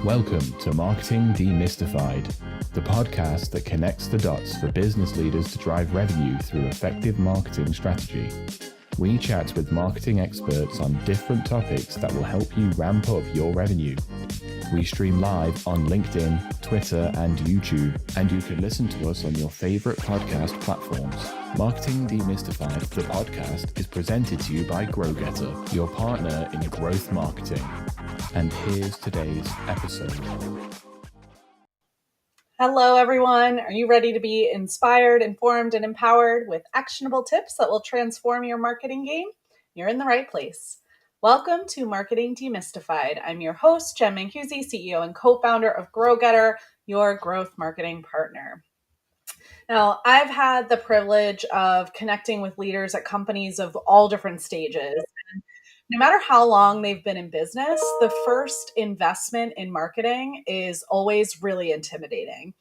Welcome to Marketing Demystified, the podcast that connects the dots for business leaders to drive revenue through effective marketing strategy. We chat with marketing experts on different topics that will help you ramp up your revenue. We stream live on LinkedIn, Twitter, and YouTube, and you can listen to us on your favorite podcast platforms. Marketing Demystified, the podcast, is presented to you by Growgetter, your partner in growth marketing. And here's today's episode. Hello, everyone. Are you ready to be inspired, informed, and empowered with actionable tips that will transform your marketing game? You're in the right place. Welcome to Marketing Demystified. I'm your host, Jen Mancusi, CEO and co-founder of Growgetter, your growth marketing partner. Now, I've had the privilege of connecting with leaders at companies of all different stages. No matter how long they've been in business, the first investment in marketing is always really intimidating.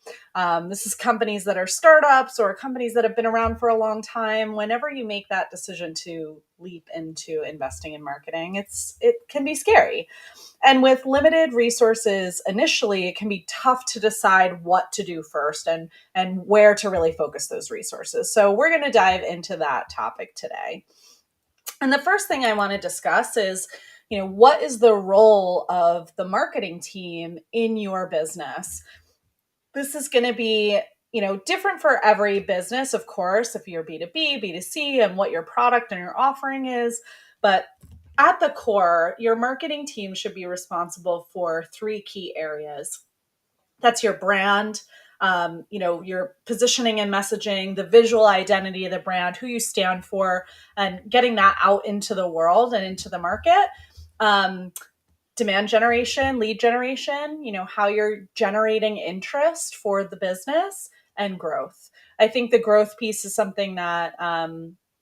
This is companies that are startups or companies that have been around for a long time. Whenever you make that decision to leap into investing in marketing, it can be scary. And with limited resources initially, it can be tough to decide what to do first and where to really focus those resources. So we're going to dive into that topic today. And the first thing I want to discuss is, what is the role of the marketing team in your business? This is going to be, different for every business, of course, if you're B2B, B2C, and what your product and your offering is. But at the core, your marketing team should be responsible for three key areas. That's your brand, your positioning and messaging, the visual identity of the brand, who you stand for, and getting that out into the world and into the market. Demand generation, lead generation, how you're generating interest for the business, and growth. I think the growth piece is something that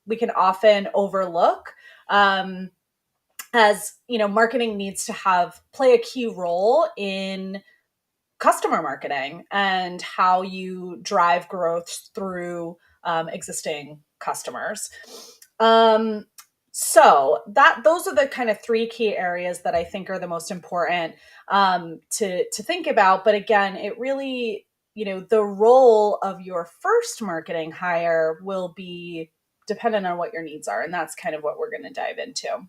we can often overlook. As marketing needs to play a key role in customer marketing and how you drive growth through existing customers. So those are the kind of three key areas that I think are the most important to think about. But again, it really, the role of your first marketing hire will be dependent on what your needs are. And that's kind of what we're going to dive into.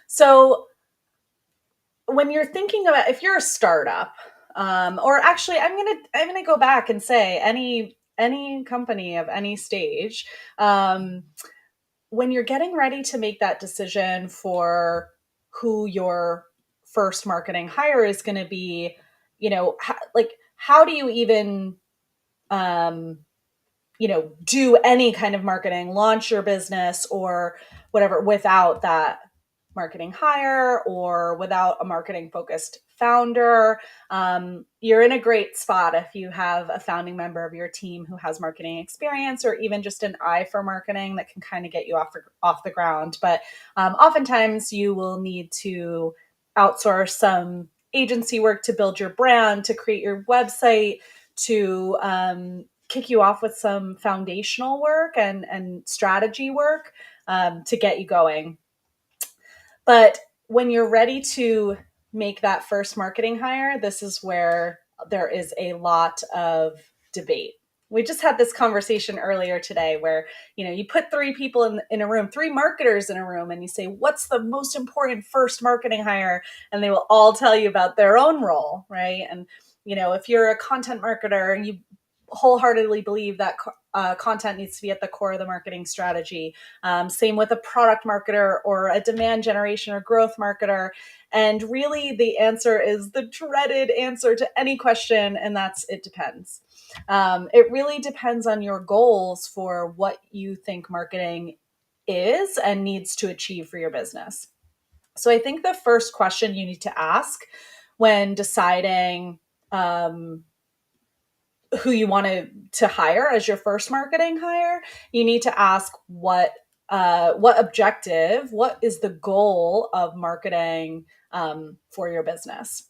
So when you're thinking about, if you're a startup, or actually, I'm gonna go back and say any company of any stage, when you're getting ready to make that decision for who your first marketing hire is going to be, how do you even, do any kind of marketing, launch your business or whatever without that marketing hire or without a marketing focused founder? You're in a great spot if you have a founding member of your team who has marketing experience or even just an eye for marketing that can kind of get you off the ground. But oftentimes you will need to outsource some agency work to build your brand, to create your website, to kick you off with some foundational work and strategy work to get you going. But when you're ready to make that first marketing hire, this is where there is a lot of debate. We just had this conversation earlier today where, you put three people in a room, three marketers in a room, and you say, what's the most important first marketing hire? And they will all tell you about their own role, right? And, if you're a content marketer and you wholeheartedly believe that content needs to be at the core of the marketing strategy. Same with a product marketer or a demand generation or growth marketer. And really the answer is the dreaded answer to any question. And that's, it depends. It really depends on your goals for what you think marketing is and needs to achieve for your business. So I think the first question you need to ask when deciding, who you want to hire as your first marketing hire, you need to ask what objective, what is the goal of marketing for your business.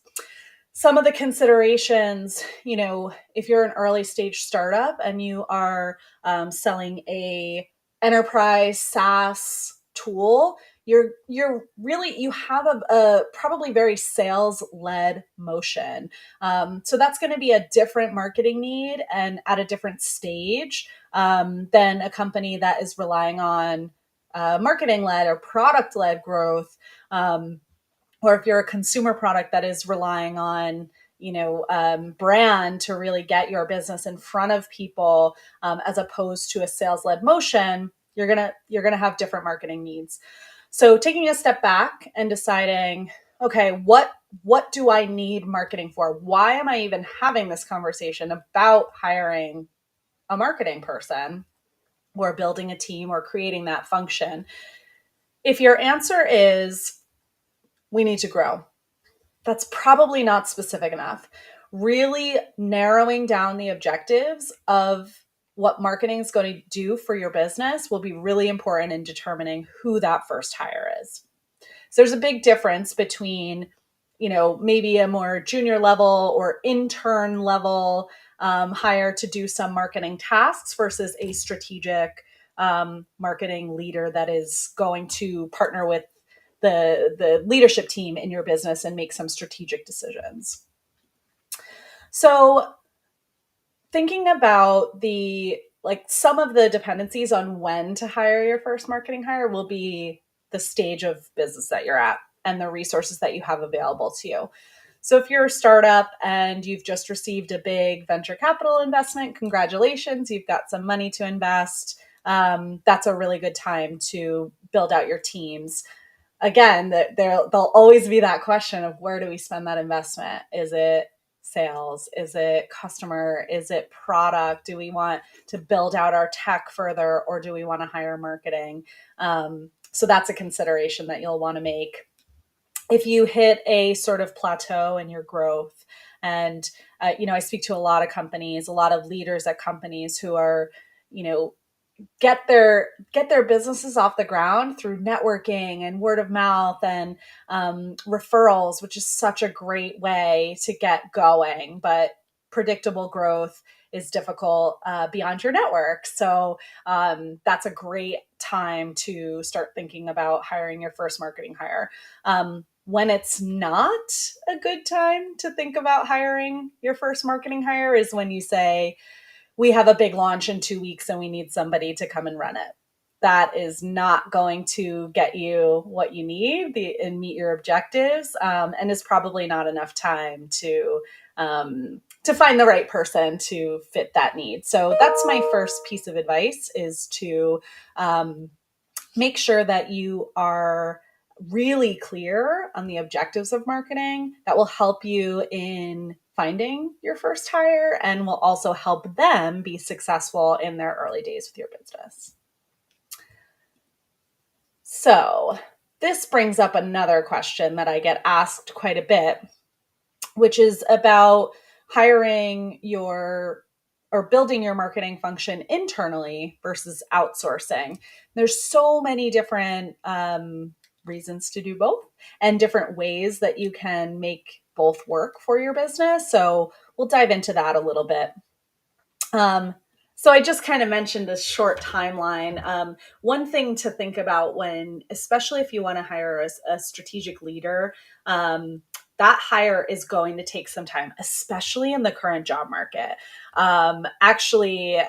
Some of the considerations, if you're an early stage startup and you are selling a enterprise SaaS tool, you have a probably very sales-led motion. So that's going to be a different marketing need and at a different stage than a company that is relying on marketing-led or product-led growth. Or if you're a consumer product that is relying on brand to really get your business in front of people, as opposed to a sales-led motion, you're gonna have different marketing needs. So taking a step back and deciding, okay, what do I need marketing for? Why am I even having this conversation about hiring a marketing person or building a team or creating that function? If your answer is we need to grow, that's probably not specific enough. Really narrowing down the objectives of what marketing is going to do for your business will be really important in determining who that first hire is. So there's a big difference between, maybe a more junior level or intern level hire to do some marketing tasks versus a strategic marketing leader that is going to partner with the leadership team in your business and make some strategic decisions. So thinking about some of the dependencies on when to hire your first marketing hire will be the stage of business that you're at and the resources that you have available to you. So if you're a startup and you've just received a big venture capital investment, congratulations, you've got some money to invest. That's a really good time to build out your teams. Again, there'll always be that question of where do we spend that investment? Is it sales? Is it customer? Is it product? Do we want to build out our tech further, or do we want to hire marketing? So that's a consideration that you'll want to make. If you hit a sort of plateau in your growth, and I speak to a lot of companies, a lot of leaders at companies who are, get their businesses off the ground through networking and word of mouth and referrals, which is such a great way to get going. But predictable growth is difficult beyond your network. So that's a great time to start thinking about hiring your first marketing hire. When it's not a good time to think about hiring your first marketing hire is when you say, we have a big launch in 2 weeks and we need somebody to come and run it. That is not going to get you what you need and meet your objectives, and is probably not enough time to find the right person to fit that need. So that's my first piece of advice, is to make sure that you are really clear on the objectives of marketing. That will help you in finding your first hire and will also help them be successful in their early days with your business. So this brings up another question that I get asked quite a bit, which is about hiring or building your marketing function internally versus outsourcing. There's so many different reasons to do both and different ways that you can make both work for your business. So we'll dive into that a little bit. So I just kind of mentioned this short timeline. One thing to think about especially if you want to hire a strategic leader, that hire is going to take some time, especially in the current job market. Actually,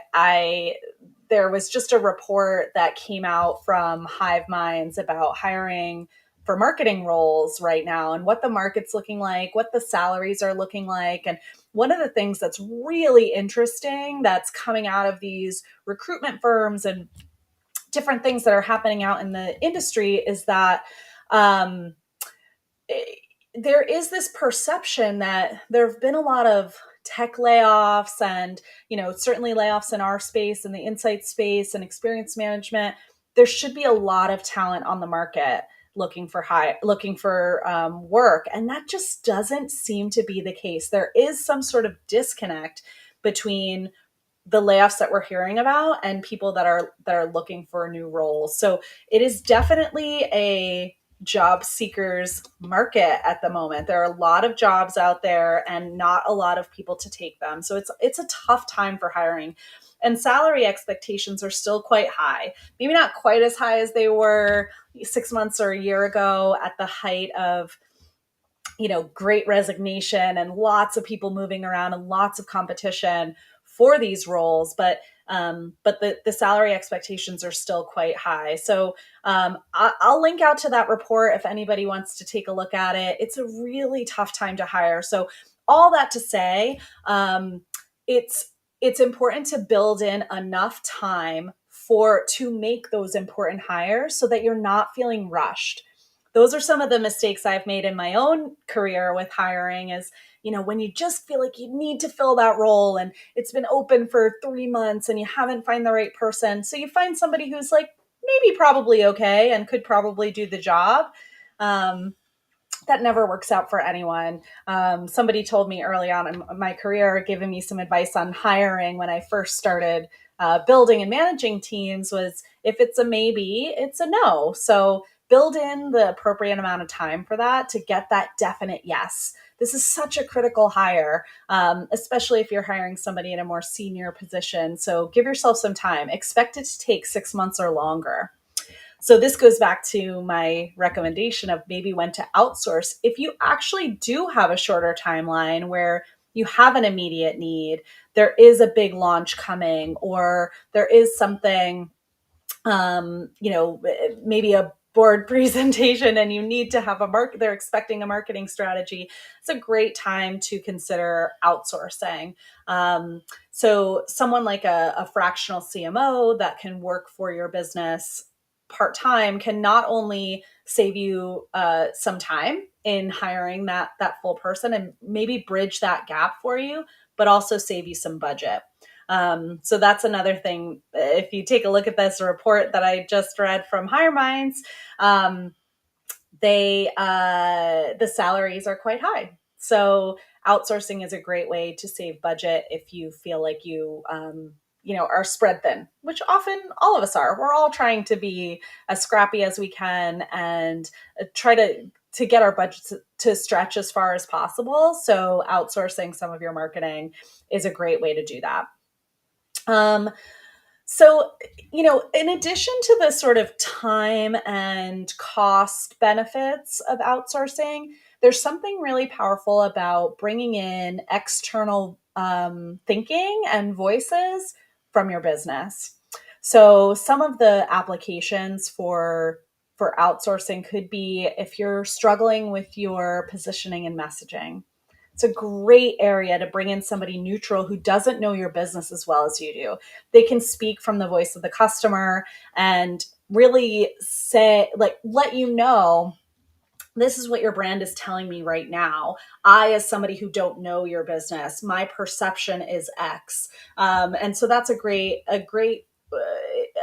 there was just a report that came out from Hive Minds about hiring for marketing roles right now and what the market's looking like, what the salaries are looking like. And one of the things that's really interesting that's coming out of these recruitment firms and different things that are happening out in the industry is that there is this perception that there have been a lot of tech layoffs and, certainly layoffs in our space and the insight space and experience management. There should be a lot of talent on the market looking for work. And that just doesn't seem to be the case. There is some sort of disconnect between the layoffs that we're hearing about and people that are looking for new roles. So it is definitely a job seekers market at the moment. There are a lot of jobs out there and not a lot of people to take them. So it's a tough time for hiring. And salary expectations are still quite high. Maybe not quite as high as they were 6 months or a year ago at the height of great resignation and lots of people moving around and lots of competition for these roles. But the salary expectations are still quite high. So I'll link out to that report if anybody wants to take a look at it. It's a really tough time to hire. So all that to say, it's important to build in enough time to make those important hires so that you're not feeling rushed. Those are some of the mistakes I've made in my own career with hiring is, when you just feel like you need to fill that role and it's been open for 3 months and you haven't found the right person. So you find somebody who's like maybe probably okay and could probably do the job. That never works out for anyone. Somebody told me early on in my career, giving me some advice on hiring when I first started building and managing teams was if it's a maybe, it's a no. So build in the appropriate amount of time for that to get that definite yes. This is such a critical hire, especially if you're hiring somebody in a more senior position. So give yourself some time. Expect it to take 6 months or longer. So this goes back to my recommendation of maybe when to outsource. If you actually do have a shorter timeline where you have an immediate need, there is a big launch coming, or there is something, maybe a board presentation and you need to have they're expecting a marketing strategy. It's a great time to consider outsourcing. So someone like a fractional CMO that can work for your business part-time can not only save you some time in hiring that full person and maybe bridge that gap for you, but also save you some budget. So that's another thing. If you take a look at this report that I just read from Hire Minds, the salaries are quite high. So outsourcing is a great way to save budget if you feel like you are spread thin, which often all of us are. We're all trying to be as scrappy as we can and try to get our budgets to stretch as far as possible. So outsourcing some of your marketing is a great way to do that. So, in addition to the sort of time and cost benefits of outsourcing, there's something really powerful about bringing in external thinking and voices from your business. So, some of the applications for outsourcing could be if you're struggling with your positioning and messaging. It's a great area to bring in somebody neutral who doesn't know your business as well as you do. They can speak from the voice of the customer and really say, let you know, this is what your brand is telling me right now. I, as somebody who don't know your business, my perception is X. And so that's a great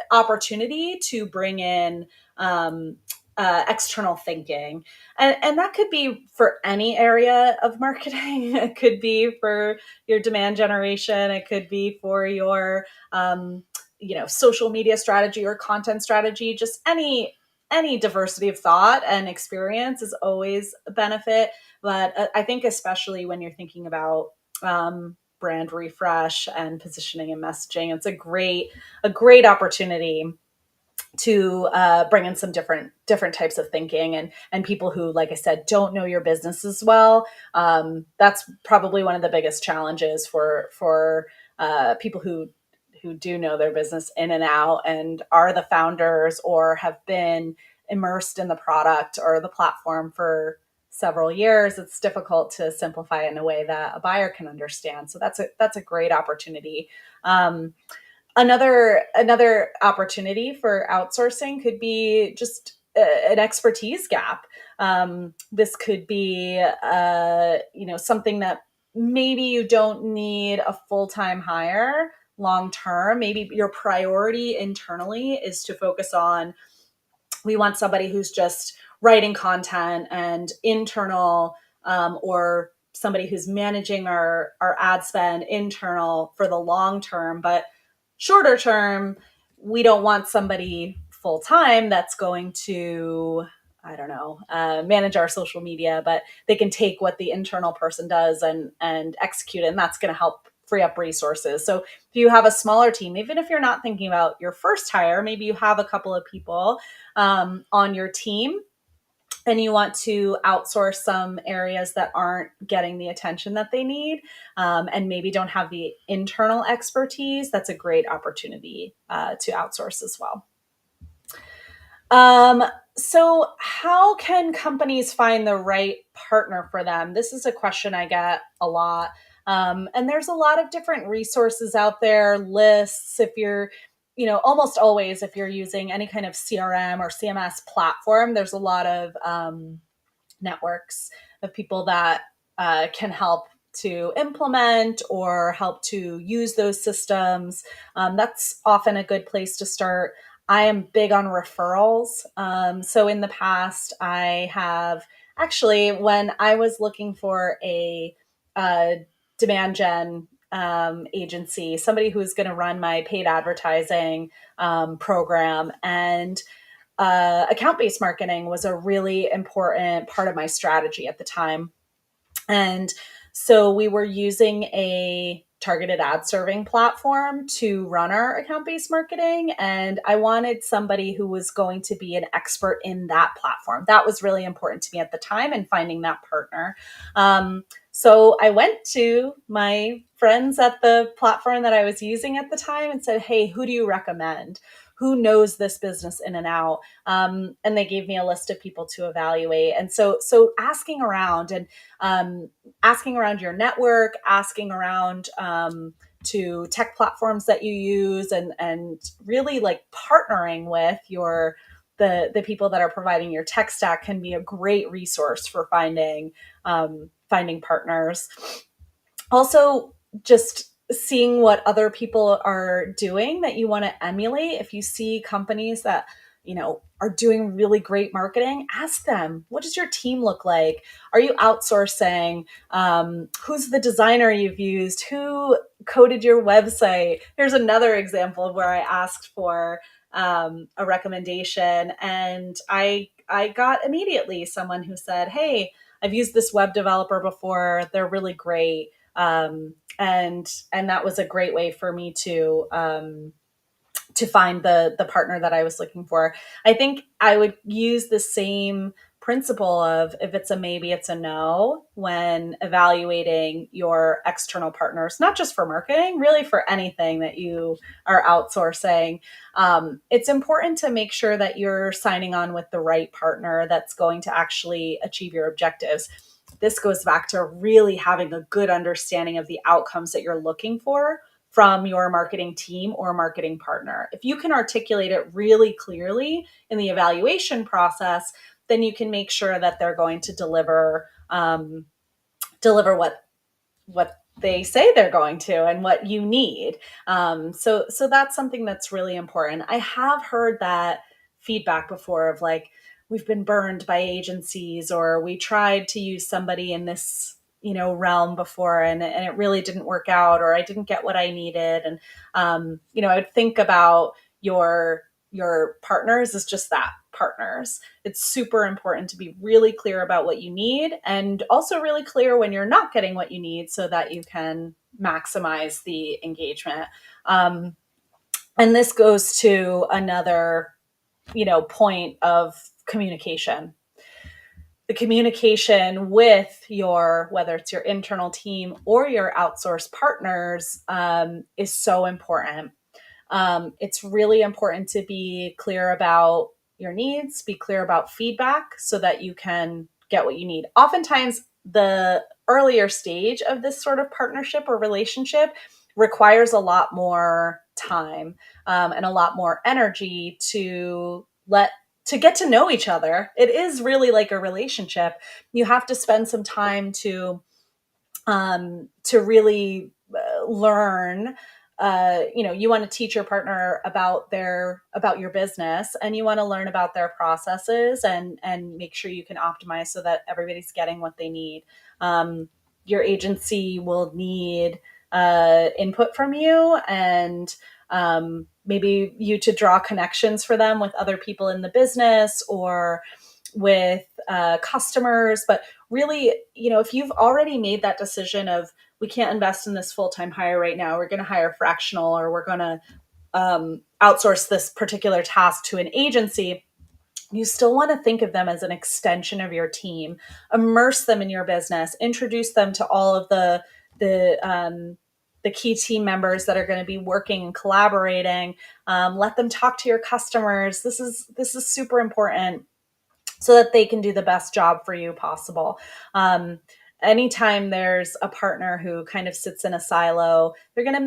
opportunity to bring in external thinking. And that could be for any area of marketing. It could be for your demand generation. It could be for your, social media strategy or content strategy. Just any diversity of thought and experience is always a benefit. But I think especially when you're thinking about brand refresh and positioning and messaging, it's a great opportunity to bring in some different types of thinking and people who, like I said, don't know your business as well. That's probably one of the biggest challenges for people who do know their business in and out and are the founders or have been immersed in the product or the platform for several years. It's difficult to simplify it in a way that a buyer can understand. So that's a great opportunity. Another opportunity for outsourcing could be just an expertise gap. This could be, something that maybe you don't need a full-time hire long term. Maybe your priority internally is to focus on, we want somebody who's just writing content and internal, or somebody who's managing our ad spend internal for the long term. But shorter term, we don't want somebody full time that's going to I don't know, manage our social media, but they can take what the internal person does and execute it, and that's going to help free up resources. So if you have a smaller team, even if you're not thinking about your first hire, maybe you have a couple of people on your team and you want to outsource some areas that aren't getting the attention that they need, and maybe don't have the internal expertise, that's a great opportunity to outsource as well. Um, so how can companies find the right partner for them? This is a question I get a lot. And there's a lot of different resources out there, lists. If you're, almost always, if you're using any kind of CRM or CMS platform, there's a lot of networks of people that can help to implement or help to use those systems. That's often a good place to start. I am big on referrals. So in the past, I have actually, when I was looking for a demand gen agency, somebody who's going to run my paid advertising program, and account-based marketing was a really important part of my strategy at the time. And so we were using a targeted ad serving platform to run our account-based marketing. And I wanted somebody who was going to be an expert in that platform. That was really important to me at the time, and finding that partner. So I went to my friends at the platform that I was using at the time and said, hey, who do you recommend? Who knows this business in and out? And they gave me a list of people to evaluate. And so asking around, and asking around your network, asking around to tech platforms that you use, and really like partnering with the people that are providing your tech stack can be a great resource for finding partners. Also, just seeing what other people are doing that you want to emulate. If you see companies that are doing really great marketing, ask them, what does your team look like? Are you outsourcing? Who's the designer you've used? Who coded your website? Here's another example of where I asked for a recommendation, and I got immediately someone who said, hey, I've used this web developer before. They're really great. And that was a great way for me to find the partner that I was looking for. I think I would use the same principle of, if it's a maybe, it's a no, when evaluating your external partners, not just for marketing, really for anything that you are outsourcing. It's important to make sure that you're signing on with the right partner that's going to actually achieve your objectives. This goes back to really having a good understanding of the outcomes that you're looking for from your marketing team or marketing partner. If you can articulate it really clearly in the evaluation process, then you can make sure that they're going to deliver what they say they're going to and what you need. So that's something that's really important. I have heard that feedback before of like, we've been burned by agencies, or we tried to use somebody in this realm before, and it really didn't work out, or I didn't get what I needed. And I would think about your partners as just that, partners. It's super important to be really clear about what you need, and also really clear when you're not getting what you need, so that you can maximize the engagement. And this goes to another point of communication. The communication with whether it's your internal team or your outsourced partners, is so important. It's really important to be clear about your needs, be clear about feedback, so that you can get what you need. Oftentimes, the earlier stage of this sort of partnership or relationship requires a lot more time, and a lot more energy to get to know each other. It is really like a relationship. You have to spend some time to really learn. You want to teach your partner about your business, and you want to learn about their processes, and make sure you can optimize so that everybody's getting what they need. Your agency will need input from you, and maybe you to draw connections for them with other people in the business, or with customers. But really, if you've already made that decision of, we can't invest in this full-time hire right now, we're going to hire fractional, or we're going to outsource this particular task to an agency, you still want to think of them as an extension of your team. Immerse them in your business. Introduce them to all of the key team members that are going to be working and collaborating. Let them talk to your customers. This is super important, so that they can do the best job for you possible. Anytime there's a partner who kind of sits in a silo, they're going to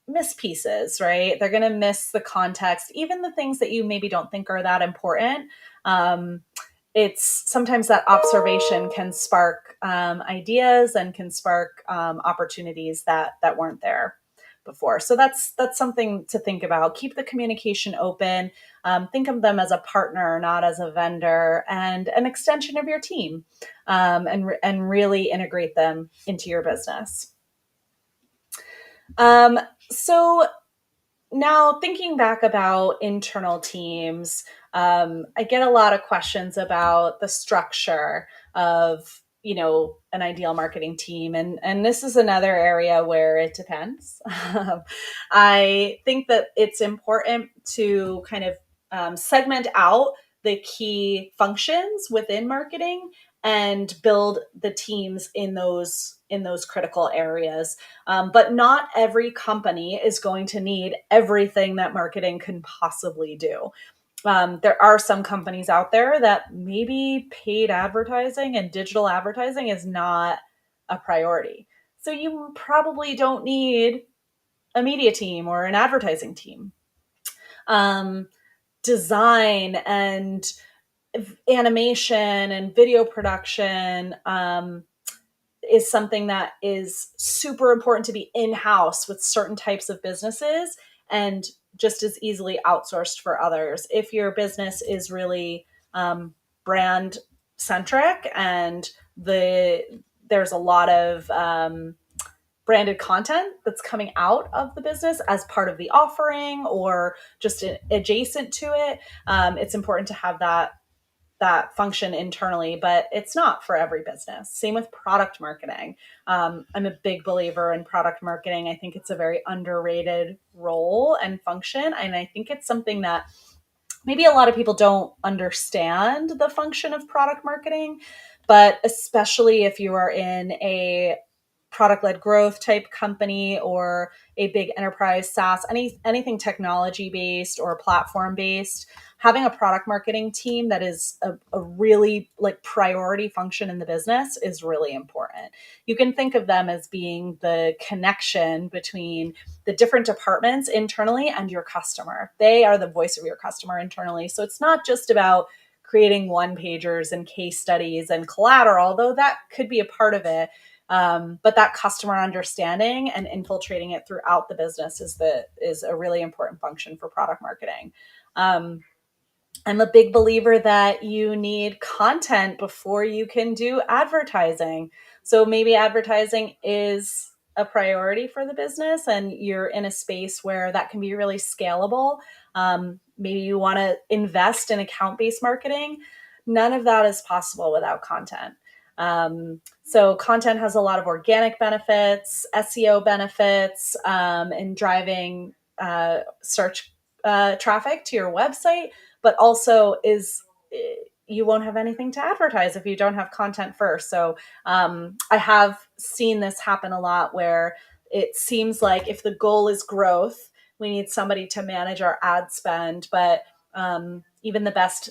miss pieces, right? They're going to miss the context, even the things that you maybe don't think are that important. It's sometimes that observation can spark ideas and can spark opportunities that weren't there before. So that's something to think about. Keep the communication open. Think of them as a partner, not as a vendor, and an extension of your team, and really integrate them into your business. So now, thinking back about internal teams, I get a lot of questions about the structure of, an ideal marketing team. And this is another area where it depends. I think that it's important to kind of segment out the key functions within marketing and build the teams in those critical areas. But not every company is going to need everything that marketing can possibly do. There are some companies out there that maybe paid advertising and digital advertising is not a priority. So you probably don't need a media team or an advertising team. Design and animation and video production is something that is super important to be in-house with certain types of businesses, and just as easily outsourced for others. If your business is really brand centric and there's a lot of branded content that's coming out of the business as part of the offering or just adjacent to it, it's important to have that function internally, but it's not for every business. Same with product marketing. I'm a big believer in product marketing. I think it's a very underrated role and function. And I think it's something that maybe a lot of people don't understand the function of product marketing, but especially if you are in a product-led growth type company or a big enterprise SaaS, anything technology based or platform based, having a product marketing team that is a really priority function in the business is really important. You can think of them as being the connection between the different departments internally and your customer. They are the voice of your customer internally. So it's not just about creating one-pagers and case studies and collateral, though that could be a part of it. But that customer understanding and infiltrating it throughout the business is a really important function for product marketing. I'm a big believer that you need content before you can do advertising. So maybe advertising is a priority for the business and you're in a space where that can be really scalable. Maybe you want to invest in account-based marketing. None of that is possible without content. So content has a lot of organic benefits, SEO benefits, in driving search traffic to your website, but also you won't have anything to advertise if you don't have content first. So I have seen this happen a lot where it seems like if the goal is growth, we need somebody to manage our ad spend, but even the best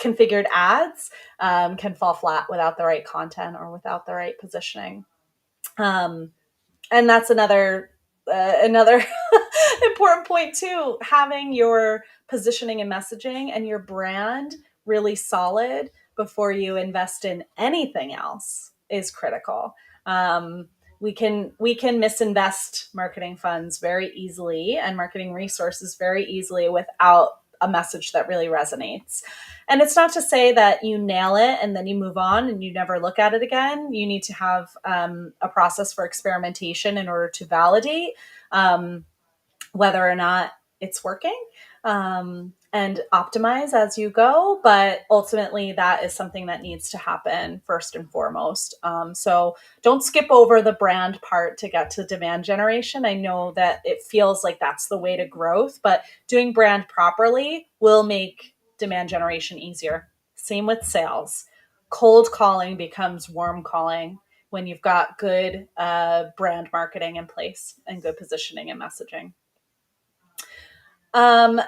configured ads can fall flat without the right content or without the right positioning. And that's another important point too. Having your positioning and messaging and your brand really solid before you invest in anything else is critical. We can misinvest marketing funds very easily and marketing resources very easily without a message that really resonates. And it's not to say that you nail it and then you move on and you never look at it again. You need to have a process for experimentation in order to validate whether or not it's working, and optimize as you go. But ultimately, that is something that needs to happen first and foremost. So don't skip over the brand part to get to demand generation. I know that it feels like that's the way to growth, but doing brand properly will make demand generation easier. Same with sales. Cold calling becomes warm calling when you've got good brand marketing in place and good positioning and messaging. Um,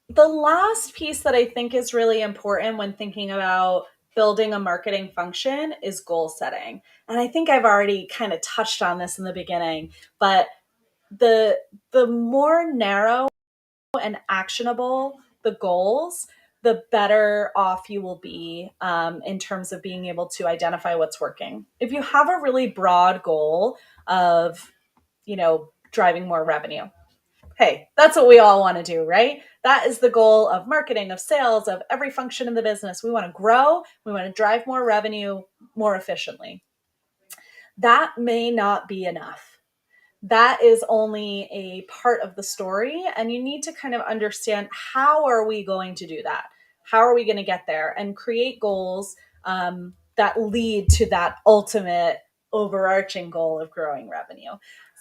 the last piece that I think is really important when thinking about building a marketing function is goal setting. And I think I've already kind of touched on this in the beginning, but the the more narrow and actionable the goals, the better off you will be in terms of being able to identify what's working. If you have a really broad goal of, driving more revenue, hey, that's what we all want to do, right? That is the goal of marketing, of sales, of every function in the business. We want to grow, we want to drive more revenue more efficiently. That may not be enough. That is only a part of the story, and you need to kind of understand, how are we going to do that? How are we going to get there and create goals that lead to that ultimate overarching goal of growing revenue?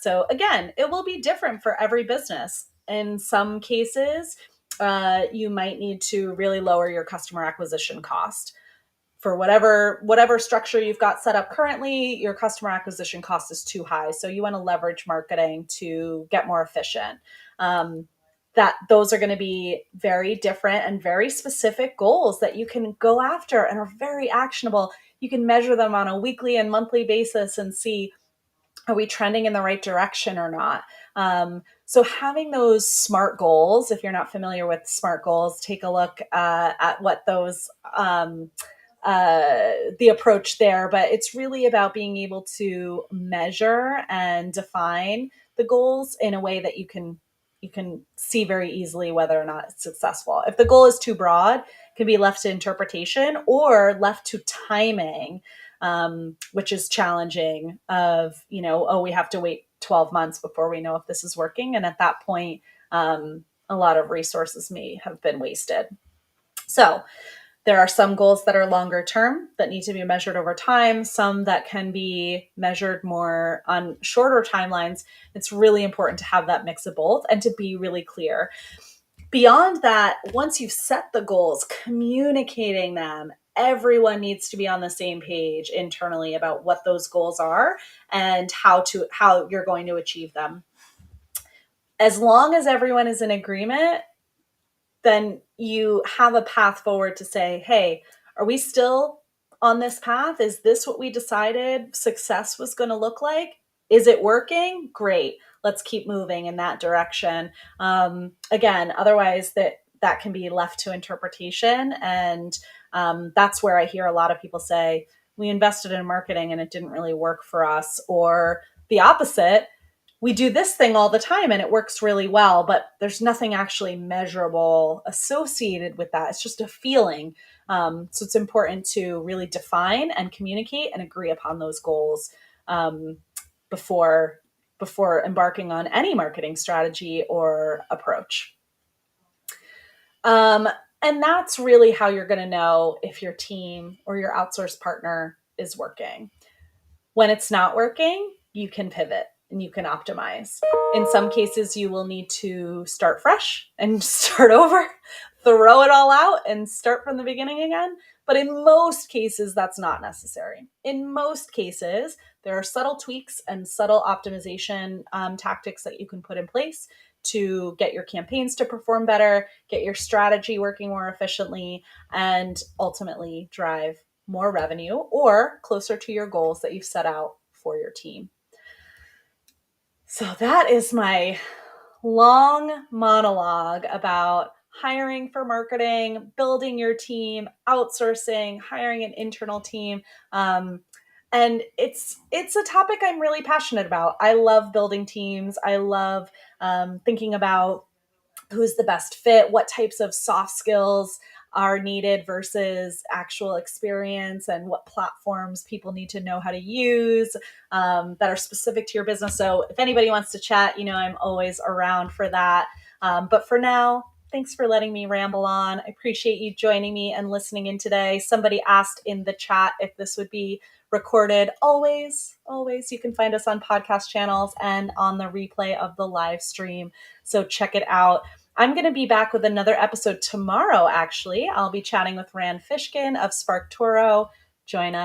So again, it will be different for every business. In some cases, you might need to really lower your customer acquisition cost. For whatever structure you've got set up currently, your customer acquisition cost is too high. So you want to leverage marketing to get more efficient. That those are going to be very different and very specific goals that you can go after and are very actionable. You can measure them on a weekly and monthly basis and see, are we trending in the right direction or not? So having those SMART goals, if you're not familiar with SMART goals, take a look at what those the approach there, but it's really about being able to measure and define the goals in a way that you can see very easily whether or not it's successful. If the goal is too broad, it can be left to interpretation or left to timing, which is challenging. We have to wait 12 months before we know if this is working, and at that point, a lot of resources may have been wasted. So there are some goals that are longer term that need to be measured over time, some that can be measured more on shorter timelines. It's really important to have that mix of both and to be really clear. Beyond that, once you've set the goals, communicating them, everyone needs to be on the same page internally about what those goals are and how you're going to achieve them. As long as everyone is in agreement, then you have a path forward to say, hey, are we still on this path? Is this what we decided success was going to look like? Is it working? Great. Let's keep moving in that direction. Again, otherwise that can be left to interpretation. And that's where I hear a lot of people say, we invested in marketing and it didn't really work for us. Or the opposite, we do this thing all the time and it works really well, but there's nothing actually measurable associated with that. It's just a feeling. So it's important to really define and communicate and agree upon those goals before embarking on any marketing strategy or approach. And that's really how you're going to know if your team or your outsourced partner is working. When it's not working, you can pivot and you can optimize. In some cases, you will need to start fresh and start over, throw it all out and start from the beginning again. But in most cases, that's not necessary. In most cases, there are subtle tweaks and subtle optimization tactics that you can put in place to get your campaigns to perform better, get your strategy working more efficiently, and ultimately drive more revenue or closer to your goals that you've set out for your team. So that is my long monologue about hiring for marketing, building your team, outsourcing, hiring an internal team. And it's a topic I'm really passionate about. I love building teams. I love thinking about who's the best fit, what types of soft skills are needed versus actual experience, and what platforms people need to know how to use that are specific to your business. So if anybody wants to chat, I'm always around for that. But for now, thanks for letting me ramble on. I appreciate you joining me and listening in today. Somebody asked in the chat if this would be recorded. Always, you can find us on podcast channels and on the replay of the live stream. So check it out. I'm going to be back with another episode tomorrow, actually. I'll be chatting with Rand Fishkin of Spark Toro. Join us.